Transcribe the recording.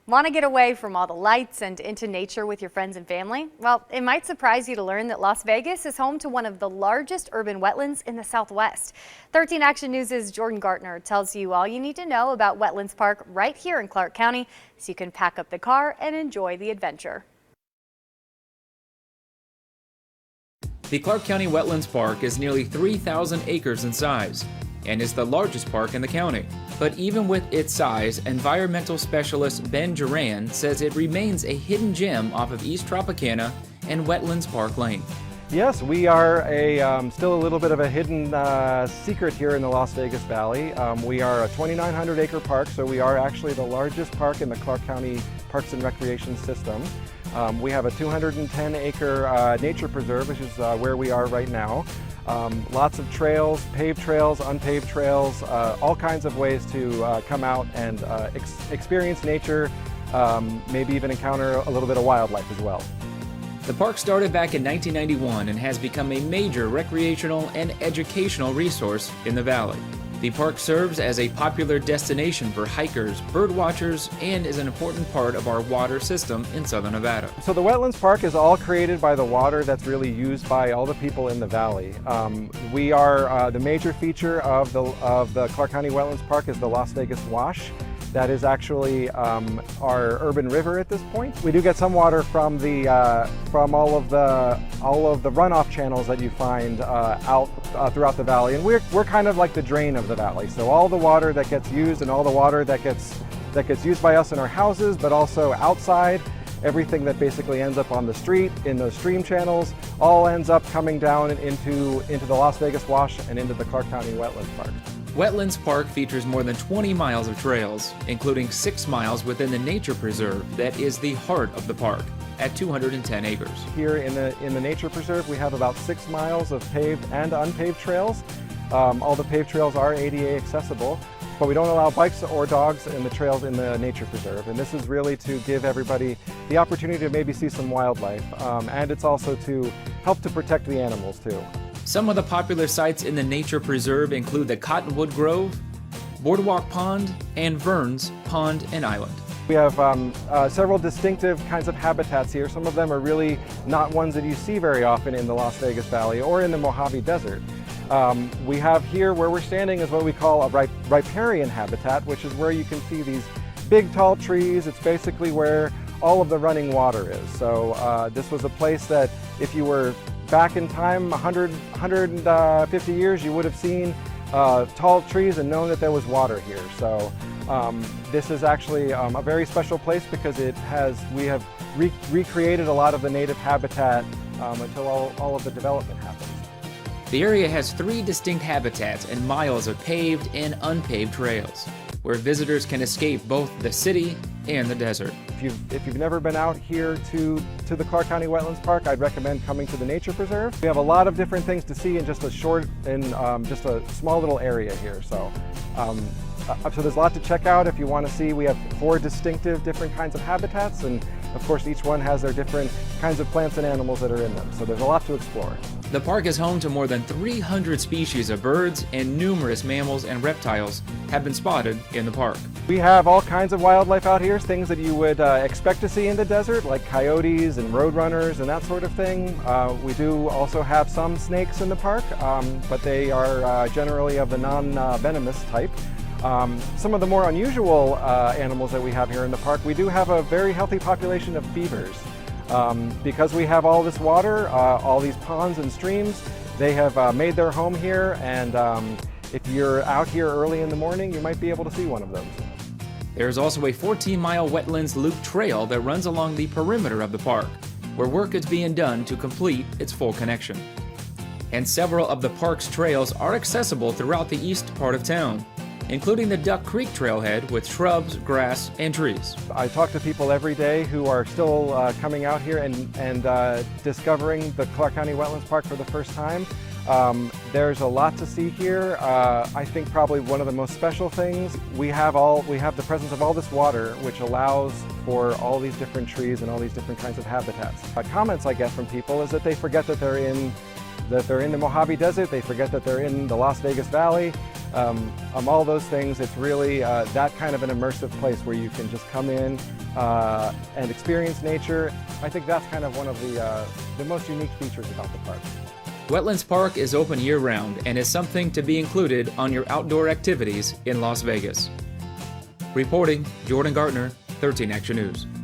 Want to get away from all the lights and into nature with your friends and family? Well, it might surprise you to learn that Las Vegas is home to one of the largest urban wetlands in the Southwest. 13 Action News' Jordan Gartner tells you all you need to know about Wetlands Park right here in Clark County so you can pack up the car and enjoy the adventure. The Clark County Wetlands Park is nearly 3,000 acres in size and is the largest park in the county. But even with its size, environmental specialist Ben Duran says it remains a hidden gem off of East Tropicana and Wetlands Park Lane. Yes, we are still a little bit of a hidden secret here in the Las Vegas Valley. We are a 2,900 acre park, so we are actually the largest park in the Clark County Parks and Recreation System. We have a 210 acre nature preserve, which is where we are right now. Lots of trails, paved trails, unpaved trails, all kinds of ways to come out and experience nature, maybe even encounter a little bit of wildlife as well. The park started back in 1991 and has become a major recreational and educational resource in the valley. The park serves as a popular destination for hikers, bird watchers, and is an important part of our water system in southern Nevada. So the Wetlands Park is all created by the water that's really used by all the people in the valley. We are the major feature of the Clark County Wetlands Park is the Las Vegas Wash. That is actually our urban river at this point. We do get some water from all of the runoff channels that you find out throughout the valley, and we're kind of like the drain of the valley. So all the water that gets used and all the water that gets used by us in our houses, but also outside, everything that basically ends up on the street in those stream channels, all ends up coming down into the Las Vegas Wash and into the Clark County Wetlands Park. Wetlands Park features more than 20 miles of trails, including 6 miles within the nature preserve that is the heart of the park at 210 acres. Here in the nature preserve, we have about 6 miles of paved and unpaved trails. All the paved trails are ADA accessible, but we don't allow bikes or dogs in the trails in the nature preserve. And this is really to give everybody the opportunity to maybe see some wildlife. And it's also to help to protect the animals too. Some of the popular sites in the nature preserve include the Cottonwood Grove, Boardwalk Pond, and Verns Pond and Island. We have several distinctive kinds of habitats here. Some of them are really not ones that you see very often in the Las Vegas Valley or in the Mojave Desert. We have here where we're standing is what we call a riparian habitat, which is where you can see these big tall trees. It's basically where all of the running water is. So this was a place that if you were back in time, 150 years, you would have seen tall trees and known that there was water here. So this is actually a very special place because we have recreated a lot of the native habitat until all of the development happens. The area has 3 distinct habitats and miles of paved and unpaved trails, where visitors can escape both the city and the desert. If you've never been out here to the Clark County Wetlands Park, I'd recommend coming to the Nature Preserve. We have a lot of different things to see in just a small little area here. So there's a lot to check out if you want to see. We have 4 distinctive different kinds of habitats, and of course each one has their different kinds of plants and animals that are in them. So there's a lot to explore. The park is home to more than 300 species of birds, and numerous mammals and reptiles have been spotted in the park. We have all kinds of wildlife out here, things that you would expect to see in the desert, like coyotes and roadrunners and that sort of thing. We do also have some snakes in the park, but they are generally of the non-venomous type. Some of the more unusual animals that we have here in the park, we do have a very healthy population of beavers. Because we have all this water, all these ponds and streams, they have made their home here, and if you're out here early in the morning, you might be able to see one of those. There's also a 14-mile wetlands loop trail that runs along the perimeter of the park, where work is being done to complete its full connection. And several of the park's trails are accessible throughout the east part of town, including the Duck Creek trailhead with shrubs, grass, and trees. I talk to people every day who are still coming out here and discovering the Clark County Wetlands Park for the first time. There's a lot to see here. I think probably one of the most special things, we have the presence of all this water, which allows for all these different trees and all these different kinds of habitats. Comments I get from people is that they forget that they're in the Mojave Desert, they forget that they're in the Las Vegas Valley. all those things. It's really that kind of an immersive place where you can just come in and experience nature. I think that's kind of one of the most unique features about the park. Wetlands Park is open year-round and is something to be included on your outdoor activities in Las Vegas. Reporting, Jordan Gartner, 13 Action News.